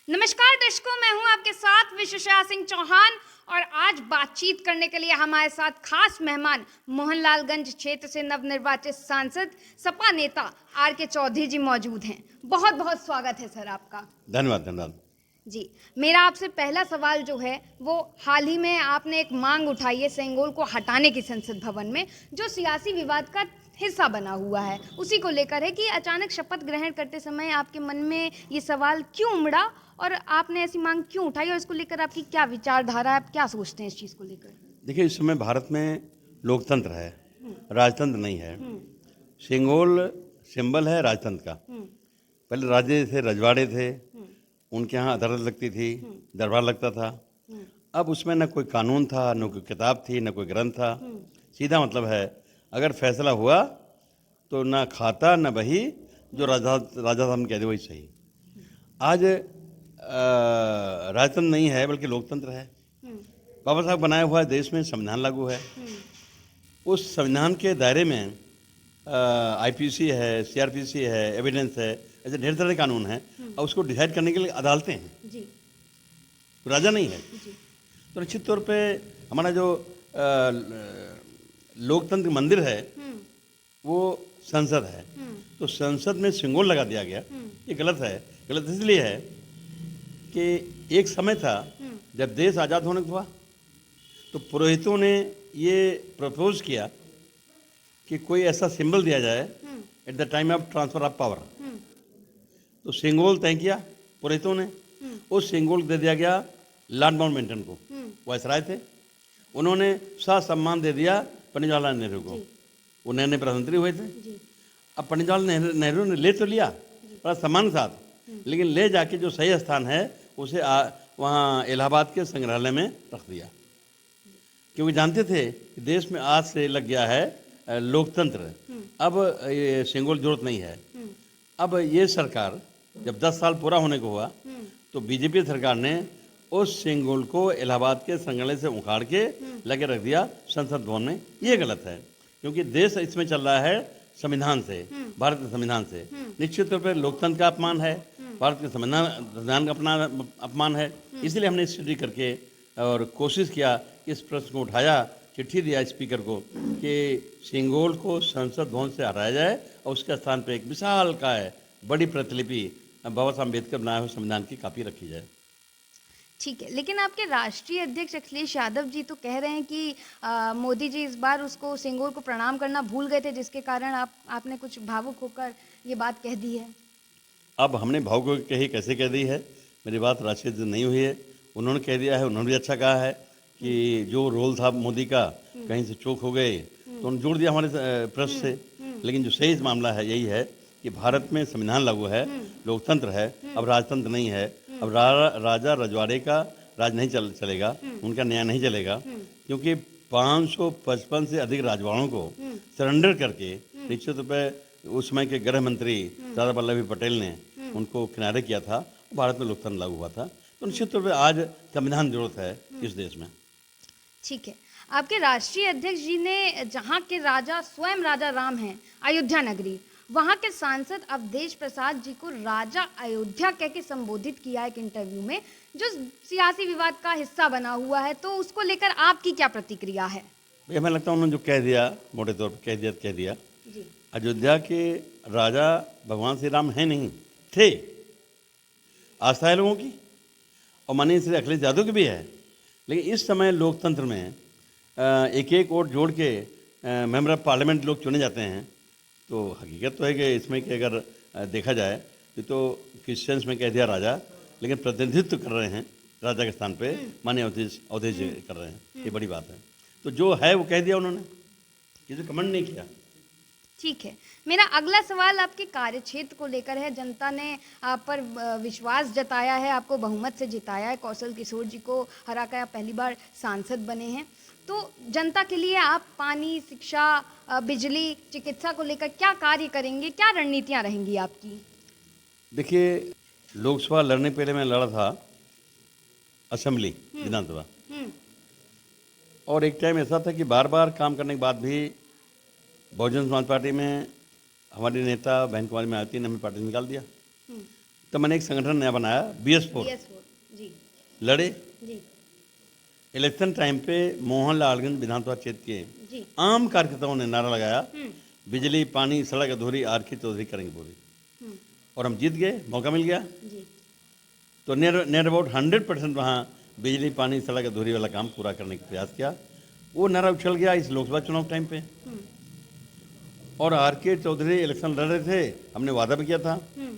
नमस्कार दर्शकों, मैं हूं आपके साथ विशुषा सिंह चौहान और आज बातचीत करने के लिए हमारे साथ खास मेहमान मोहनलालगंज क्षेत्र से नवनिर्वाचित सांसद सपा नेता आर के चौधरी जी मौजूद हैं। बहुत बहुत स्वागत है सर आपका। धन्यवाद धन्यवाद। जी, मेरा आपसे पहला सवाल जो है वो हाल ही में आपने एक मांग उठाई है सेंगोल को हटाने की संसद भवन में, जो सियासी विवाद का हिस्सा बना हुआ है। उसी को लेकर है कि अचानक शपथ ग्रहण करते समय आपके मन में ये सवाल क्यों उमड़ा और आपने ऐसी मांग क्यों उठाई और इसको लेकर आपकी क्या विचारधारा है, आप क्या सोचते हैं इस चीज़ को लेकर? देखिए, इस समय भारत में लोकतंत्र है, राजतंत्र नहीं है। सेंगोल सिंबल है राजतंत्र का। पहले राजे थे, रजवाड़े थे, उनके यहाँ अदालत लगती थी, दरबार लगता था। अब उसमें न कोई कानून था, न कोई किताब थी, न कोई ग्रंथ था। सीधा मतलब है, अगर फैसला हुआ तो न खाता न बही, जो राजा राजा साहब ने कह दे वही सही। आज राजतंत्र नहीं है बल्कि लोकतंत्र है। बाबा साहब बनाया हुआ देश में संविधान लागू है। उस संविधान के दायरे में आईपीसी है, सीआरपीसी है, एविडेंस है, ऐसे ढेर सारे कानून हैं और उसको डिसाइड करने के लिए अदालतें हैं। जी तो राजा नहीं है। जी तो निश्चित तौर पे हमारा जो लोकतंत्र मंदिर है वो संसद है। तो संसद में सिंगोल लगा दिया गया, ये गलत है। गलत इसलिए है कि एक समय था जब देश आज़ाद होने को हुआ तो पुरोहितों ने ये प्रपोज किया कि कोई ऐसा सिंबल दिया जाए at the time of transfer of power. तो सिंगोल तय किया पुरोहितों ने, उस सिंगोल दे दिया गया लॉर्ड माउंटबेटन को, वायसराय थे। उन्होंने सम्मान दे दिया पंडित जवाहरलाल नेहरू को। वो नए नए प्रधानमंत्री हुए थे। अब पंडित जवाहरलाल नेहरू ने ले तो लिया बड़ा सम्मान के साथ, लेकिन ले जाके जो सही स्थान है उसे वहाँ इलाहाबाद के संग्रहालय में रख दिया, क्योंकि जानते थे कि देश में आज से लग गया है लोकतंत्र। अब ये सिंगोल जरूरत नहीं है। अब ये सरकार जब 10 साल पूरा होने को हुआ तो बीजेपी सरकार ने उस सिंगोल को इलाहाबाद के संग्रहालय से उखाड़ के लगे रख दिया संसद भवन में। ये गलत है, क्योंकि देश इसमें चल रहा है संविधान से, भारत के संविधान से। निश्चित तौर पर लोकतंत्र का अपमान है, भारत के संविधान का अपना अपमान है। इसलिए हमने स्टडी करके और कोशिश किया, इस प्रश्न को उठाया, चिट्ठी दिया स्पीकर को कि सिंगोल को संसद भवन से हटाया जाए और उसके स्थान पर एक विशाल काय बड़ी प्रतिलिपि बाबा साहब अम्बेडकर बनाए हुए संविधान की कापी रखी जाए। ठीक है, लेकिन आपके राष्ट्रीय अध्यक्ष अखिलेश यादव जी तो कह रहे हैं कि मोदी जी इस बार उसको सेंगोल को प्रणाम करना भूल गए थे, जिसके कारण आपने कुछ भावुक होकर ये बात कह दी है। अब हमने भावुक कही कैसे कह दी है, मेरी बात राष्ट्रीय नहीं हुई है। उन्होंने कह दिया है, उन्होंने भी अच्छा कहा है कि जो रोल था मोदी का कहीं से चूक हो गए तो उन्होंने जोड़ दिया हमारे प्रश्न से। लेकिन जो सही मामला है यही है कि भारत में संविधान लागू है, लोकतंत्र है, अब राजतंत्र नहीं है। अब राजा रजवाड़े का राज नहीं चलेगा, उनका न्याय नहीं चलेगा, क्योंकि 555 से अधिक राजवाड़ों को सरेंडर करके निश्चित रूप से उस समय के गृह मंत्री सरदार वल्लभ भाई पटेल ने उनको किनारे किया था, भारत में लोकतंत्र लागू हुआ था। तो निश्चित तौर पर आज संविधान जरूरत है इस देश में। ठीक है, आपके राष्ट्रीय अध्यक्ष जी ने जहाँ के राजा स्वयं राजा राम हैं, अयोध्या नगरी, वहाँ के सांसद अवधेश प्रसाद जी को राजा अयोध्या कह के संबोधित किया एक इंटरव्यू में, जो सियासी विवाद का हिस्सा बना हुआ है। तो उसको लेकर आपकी क्या प्रतिक्रिया है? भैया, हमें लगता है उन्होंने जो कह दिया मोटे तौर पर कह दिया। जी। अयोध्या के राजा भगवान श्री राम हैं नहीं थे, आस्था है लोगों की और माननीय श्री अखिलेश यादव की भी है। लेकिन इस समय लोकतंत्र में एक एक वोट जोड़ के मेंबर ऑफ पार्लियामेंट लोग चुने जाते हैं। तो हकीकत तो है कि इसमें कि अगर देखा जाए तो क्रिश्चियंस में कह दिया राजा, लेकिन प्रतिनिधित्व कर रहे हैं राजा के स्थान पे माननीय अवधेश जी कर रहे हैं, ये बड़ी बात है। तो जो है वो कह दिया उन्होंने, किसी कमेंट नहीं किया। ठीक है, मेरा अगला सवाल आपके कार्यक्षेत्र को लेकर है। जनता ने आप पर विश्वास जताया है, आपको बहुमत से जिताया है, कौशल किशोर जी को हरा कर आप पहली बार सांसद बने हैं। तो जनता के लिए आप पानी, शिक्षा, बिजली, चिकित्सा को लेकर क्या कार्य करेंगे, क्या रणनीतियां रहेंगी आपकी? देखिए, लोकसभा लड़ने पहले मैं लड़ा था असेंबली विधानसभा, और एक टाइम ऐसा था कि बार बार काम करने के बाद भी बहुजन समाज पार्टी में हमारे नेता बहन कुमारी मायावती ने हमें पार्टी से निकाल दिया। तब मैंने एक संगठन नया बनाया, BS4। BS4 जी लड़े। जी इलेक्शन टाइम पे मोहनलालगंज विधानसभा क्षेत्र के जी आम कार्यकर्ताओं ने नारा लगाया, हम्म बिजली पानी सड़क अधूरी, आरके चौधरी करेंगे पूरी। हम्म और हम जीत गए, मौका मिल गया। जी तो नियर अबाउट 100% वहाँ बिजली पानी सड़क अधूरी वाला काम पूरा करने का प्रयास किया। वो नारा उछल गया इस लोकसभा चुनाव टाइम पे। हम्म और आरके चौधरी इलेक्शन लड़ रहे थे, हमने वादा भी किया था। हम्म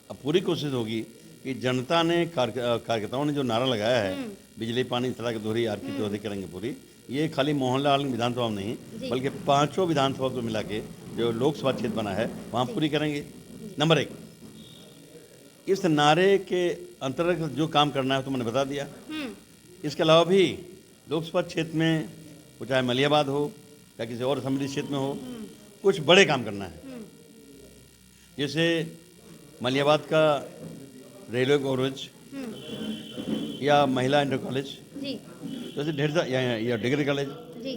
अब पूरी कोशिश होगी कि जनता ने कार्यकर्ताओं ने जो नारा लगाया है, बिजली पानी सड़क अधूरी, आरके चौधरी करेंगे पूरी, ये खाली मोहनलाल विधानसभा में नहीं जी। बल्कि 5 विधानसभा को मिला के जो लोकसभा क्षेत्र बना है वहाँ पूरी करेंगे। नंबर 1, इस नारे के अंतर्गत जो काम करना है तो मैंने बता दिया। इसके अलावा भी लोकसभा क्षेत्र में, वो चाहे मलियाबाद हो या किसी और असेंबली क्षेत्र में हो, कुछ बड़े काम करना है। जैसे मलियाबाद का रेलवे कॉलेज या महिला इंटर कॉलेज, जी जैसे ढेर सा या डिग्री कॉलेज। जी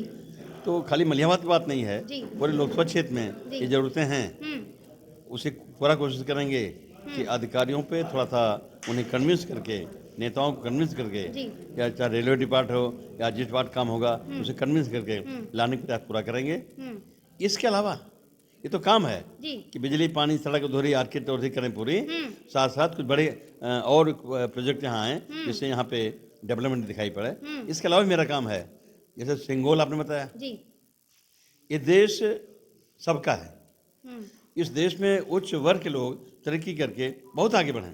तो खाली मलियाबाद की बात नहीं है, जी। पूरे लोकसभा क्षेत्र में जी। ये ज़रूरतें हैं। उसे पूरा कोशिश करेंगे कि अधिकारियों पे थोड़ा सा उन्हें कन्विंस करके, नेताओं को कन्विंस करके, जी। या चाहे रेलवे डिपार्ट हो या जिस डिपार्ट काम होगा उसे कन्विंस करके लाने का प्रयास पूरा करेंगे। इसके अलावा ये तो काम है जी कि बिजली पानी सड़क अधूरी, आरके चौधरी करें पूरी, साथ साथ कुछ बड़े और प्रोजेक्ट यहाँ हैं जिससे यहाँ पे डेवलपमेंट दिखाई पड़े। इसके अलावा भी मेरा काम है, जैसे सिंगोल आपने बताया, जी ये देश सबका है। हम्म इस देश में उच्च वर्ग के लोग तरक्की करके बहुत आगे बढ़े,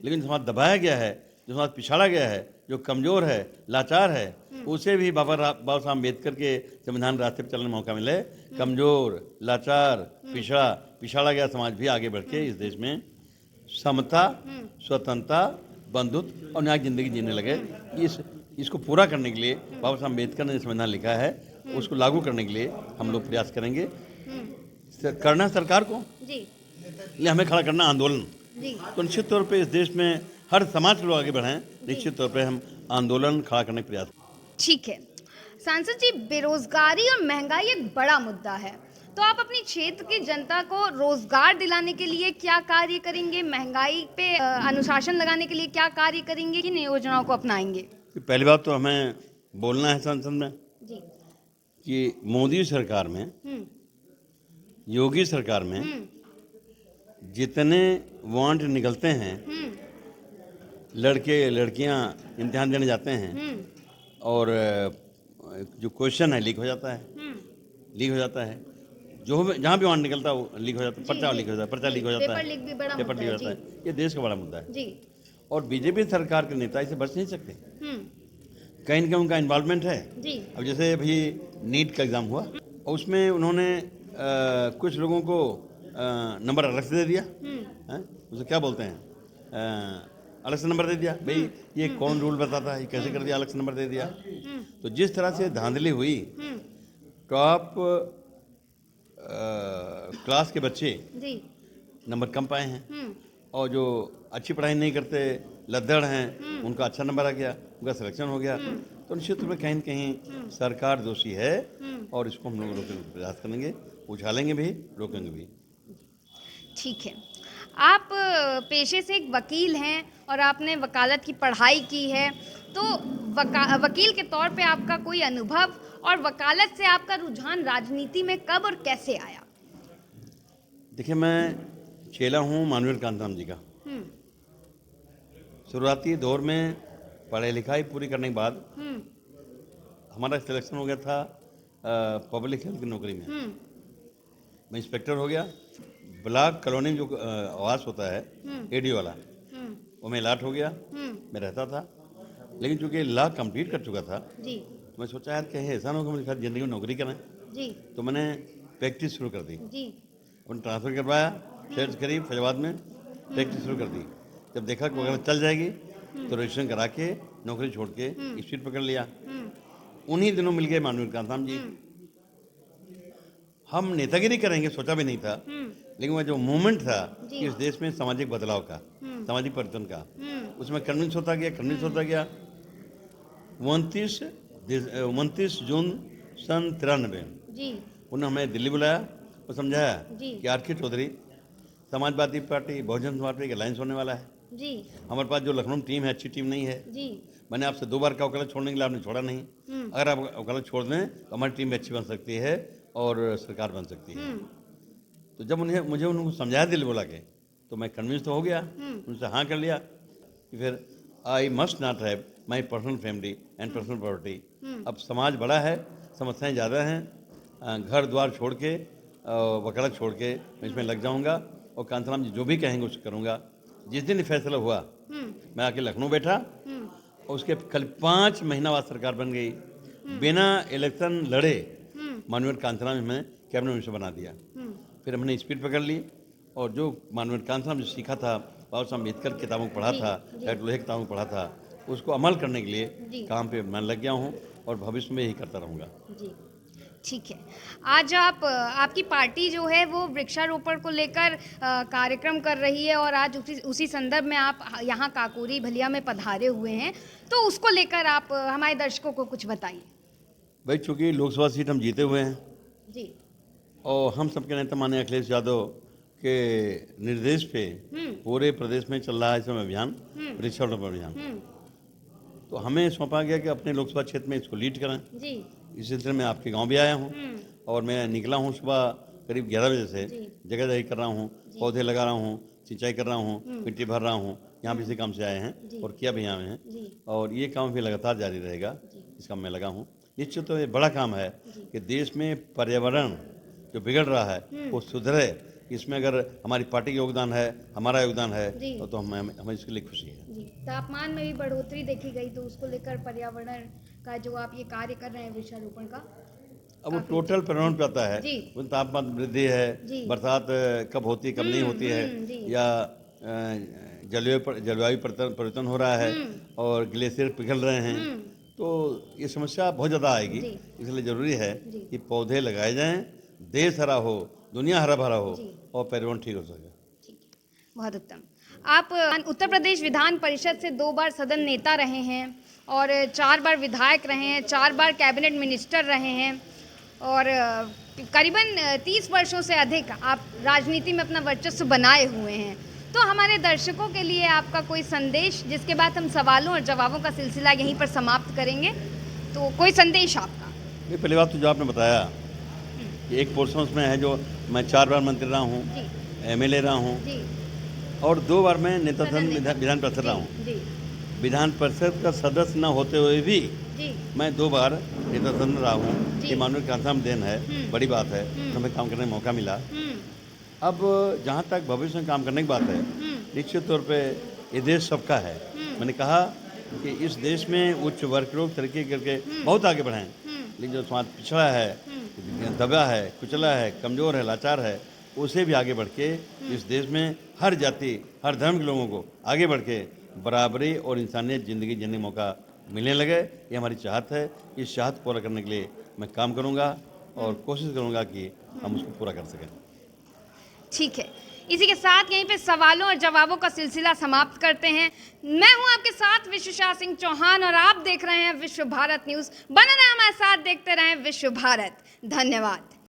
लेकिन समाज दबाया गया है, जो समाज पिछड़ा गया है, जो कमज़ोर है, लाचार है, उसे भी बाबा साहब अम्बेडकर के संविधान रास्ते पर चलने का मौका मिले। कमज़ोर, लाचार, पिछड़ा गया समाज भी आगे बढ़ के इस देश में समता, स्वतंत्रता, बंधुत्व और न्याय जिंदगी जीने लगे। इसको पूरा करने के लिए बाबा साहब अम्बेडकर ने संविधान लिखा है, उसको लागू करने के लिए हम लोग प्रयास करेंगे। करना सरकार को, जी इसलिए हमें खड़ा करना आंदोलन। जी तो निश्चित तौर पे इस देश में हर समाज के लोग आगे बढ़ें, निश्चित तौर पे हम आंदोलन खड़ा करने का प्रयास। ठीक है सांसद जी, बेरोजगारी और महंगाई एक बड़ा मुद्दा है, तो आप अपनी क्षेत्र की जनता को रोजगार दिलाने के लिए क्या कार्य करेंगे? महंगाई पे अनुशासन लगाने के लिए क्या कार्य करेंगे? किन योजनाओं को अपनाएंगे? पहली बात तो हमें बोलना है संसद में जी कि मोदी सरकार में, योगी सरकार में जितने वांट निकलते हैं, लड़के लड़कियां इम्तिहान देने जाते हैं और जो क्वेश्चन है लीक हो जाता है, जो भी जहाँ भी वांट निकलता है वो लीक हो जाता है, पर्चा लीक हो जाता है, पर्चा लीक हो जाता पेपर लीक भी बड़ा है, पेपर मुद्दा लीक है, हो जाता है। ये देश का बड़ा मुद्दा है जी और बीजेपी सरकार के नेता इसे बच नहीं सकते, हम्म कहीं ना कहीं उनका इन्वॉल्वमेंट है। जी अब जैसे अभी नीट का एग्ज़ाम हुआ और उसमें उन्होंने कुछ लोगों को नंबर अलग से दे दिया, हैं? उसे क्या बोलते हैं, अलग से नंबर दे दिया। भाई ये कौन रूल बताता है, ये कैसे कर दिया, अलग से नंबर दे दिया। तो जिस तरह से धांधली हुई, टॉप क्लास के बच्चे जी नंबर कम पाए हैं और जो अच्छी पढ़ाई नहीं करते, लद्दड़ हैं, उनका अच्छा नंबर आ गया, उनका सिलेक्शन हो गया। तो निश्चित रूप में कहीं न कहीं सरकार दोषी है और इसको हम लोग रोकने का प्रयास करेंगे, उछालेंगे भी, रोकेंगे भी। ठीक है, आप पेशे से एक वकील हैं और आपने वकालत की पढ़ाई की है, तो वकील के तौर पे आपका कोई अनुभव और वकालत से आपका रुझान राजनीति में कब और कैसे आया? देखिए, मैं चेला हूँ मानवीय कांताराम जी का। शुरुआती दौर में पढ़ाई लिखाई पूरी करने के बाद हमारा सिलेक्शन हो गया था पब्लिक हेल्थ की नौकरी में। मैं इंस्पेक्टर हो गया। ब्लॉक कॉलोनी में जो आवास होता है एडी वाला, वो मैं अलॉट हो गया, मैं रहता था। लेकिन चूंकि लॉ कंप्लीट कर चुका था, जी तो मैं सोचा यार कहीं ऐसा ना हो कि मेरे साथ ज़िंदगी में नौकरी करें। जी तो मैंने प्रैक्टिस शुरू कर दी, जी उन्हें ट्रांसफ़र करवाया शहर से करीब फैजाबाद में, प्रैक्टिस शुरू कर दी। जब देखा कि अगर चल जाएगी तो रजिस्ट्रेशन करा के नौकरी छोड़ के स्पीड पकड़ लिया। उन्हीं दिनों मिल गए मानवीय कांताराम जी। हम नेतागिरी करेंगे सोचा भी नहीं था, लेकिन वह जो मूवमेंट था कि इस देश में सामाजिक बदलाव का, सामाजिक परिवर्तन का, उसमें कन्विंस होता गया। 29 जून सन 93 जी उन्होंने हमें दिल्ली बुलाया और समझाया जी। कि R K Chaudhary Samajwadi party Bahujan Samaj party का अलायंस होने वाला है। जी हमारे पास जो लखनऊ टीम है अच्छी टीम नहीं है। जी मैंने आपसे 2 बार का वकालत छोड़ने के लिए आपने छोड़ा नहीं। अगर आप वकालत छोड़ दें तो हमारी टीम भी अच्छी बन सकती है और सरकार बन सकती है। तो जब मुझे उनको समझाया दिल बोला के, तो मैं कन्विंस तो हो गया, उनसे हाँ कर लिया कि फिर I must not have my personal family and personal property. अब समाज बड़ा है, समस्याएं ज़्यादा हैं, घर द्वार छोड़ के वकालत छोड़ के मैं इसमें लग जाऊंगा और कांताराम जी जो भी कहेंगे उसको करूंगा। जिस दिन फैसला हुआ मैं आके लखनऊ बैठा और उसके कल 5 महीना बाद सरकार बन गई। बिना इलेक्शन लड़े माननीय कांताराम जी में कैबिनेट मिनिस्टर बना दिया। फिर हमने स्पीड पकड़ ली और जो माननीय कांताराम जी सीखा था, बाबा साहब अम्बेडकर किताबों को पढ़ा था, डॉक्टर लोहे किताबों को पढ़ा था, उसको अमल करने के लिए काम पे मैं लग गया हूँ और भविष्य में यही करता रहूँगा। जी ठीक है। आज आपकी पार्टी जो है वो वृक्षारोपण को लेकर कार्यक्रम कर रही है और आज उसी संदर्भ में आप यहाँ काकोरी भलिया में पधारे हुए हैं, तो उसको लेकर आप हमारे दर्शकों को कुछ बताइए। भाई चूँकि लोकसभा सीट हम जीते हुए हैं जी और हम सबके नेता माननीय अखिलेश यादव के निर्देश पे पूरे प्रदेश में चल रहा है इस समय अभियान, वृक्षारोपण अभियान। तो हमें सौंपा गया कि अपने लोकसभा क्षेत्र में इसको लीड करें। जी इस सिलसिले में आपके गांव भी आया हूं और मैं निकला हूं सुबह करीब 11 बजे से, जगह जगह कर रहा हूं, पौधे लगा रहा हूं, सिंचाई कर रहा हूं, मिट्टी भर रहा हूं। यहाँ भी इसी काम से आए हैं और किया भी यहाँ हैं और ये काम भी लगातार जारी रहेगा। इस काम में लगा हूँ। निश्चित तो ये बड़ा काम है कि देश में पर्यावरण जो बिगड़ रहा है वो सुधरे। इसमें अगर हमारी पार्टी का योगदान है, हमारा योगदान है तो हमें इसके लिए खुशी है। जी तापमान में भी बढ़ोतरी देखी गई, तो उसको लेकर पर्यावरण का जो आप ये कार्य कर रहे हैं वृक्षारोपण का, अब वो टोटल पर्यावरण पे आता है। वो तापमान वृद्धि है, बरसात कब होती है कब नहीं होती है, या जलवायु परिवर्तन हो रहा है और ग्लेशियर पिघल रहे हैं, तो ये समस्या बहुत ज़्यादा आएगी। इसलिए ज़रूरी है कि पौधे लगाए जाएं, देश हरा हो, दुनिया हरा भरा हो और पर्यावरण ठीक हो सके। बहुत उत्तम। आप उत्तर प्रदेश विधान परिषद से 2 बार सदन नेता रहे हैं और 4 बार विधायक रहे हैं, 4 बार कैबिनेट मिनिस्टर रहे हैं और करीबन 30 वर्षों से अधिक आप राजनीति में अपना वर्चस्व बनाए हुए हैं। तो हमारे दर्शकों के लिए आपका कोई संदेश, जिसके बाद हम सवालों और जवाबों का सिलसिला यहीं पर समाप्त करेंगे, तो कोई संदेश आपका? ये पहली बात तो जो आपने बताया कि एक पोर्शन उसमें है जो मैं 4 बार मंत्री रहा हूँ, MLA रहा हूँ और 2 बार मैं नेता सदन विधान परिषद रहा हूँ। विधान परिषद का सदस्य न होते हुए भी मैं 2 बार नेता सदन रहा हूँ। ये माननीय कांताराम देन है, बड़ी बात है, हमें काम करने का मौका मिला। अब जहाँ तक भविष्य में काम करने की बात है, निश्चित तौर पे ये देश सबका है। मैंने कहा कि इस देश में उच्च वर्ग के लोग तरक्की करके बहुत आगे बढ़े हैं, लेकिन जो समाज पिछड़ा है, दबा है, कुचला है, कमज़ोर है, लाचार है, उसे भी आगे बढ़ के इस देश में हर जाति हर धर्म के लोगों को आगे बढ़ के बराबरी और इंसानियत ज़िंदगी जीने का मौका मिलने लगे। ये हमारी चाहत है। इस चाहत को पूरा करने के लिए मैं काम करूँगा और कोशिश करूँगा कि हम उसको पूरा कर सकें। ठीक है, इसी के साथ यहीं पे सवालों और जवाबों का सिलसिला समाप्त करते हैं। मैं हूं आपके साथ विश्वशाह सिंह चौहान और आप देख रहे हैं विश्व भारत न्यूज़। बने रहें हमारे साथ, देखते रहें विश्व भारत। धन्यवाद।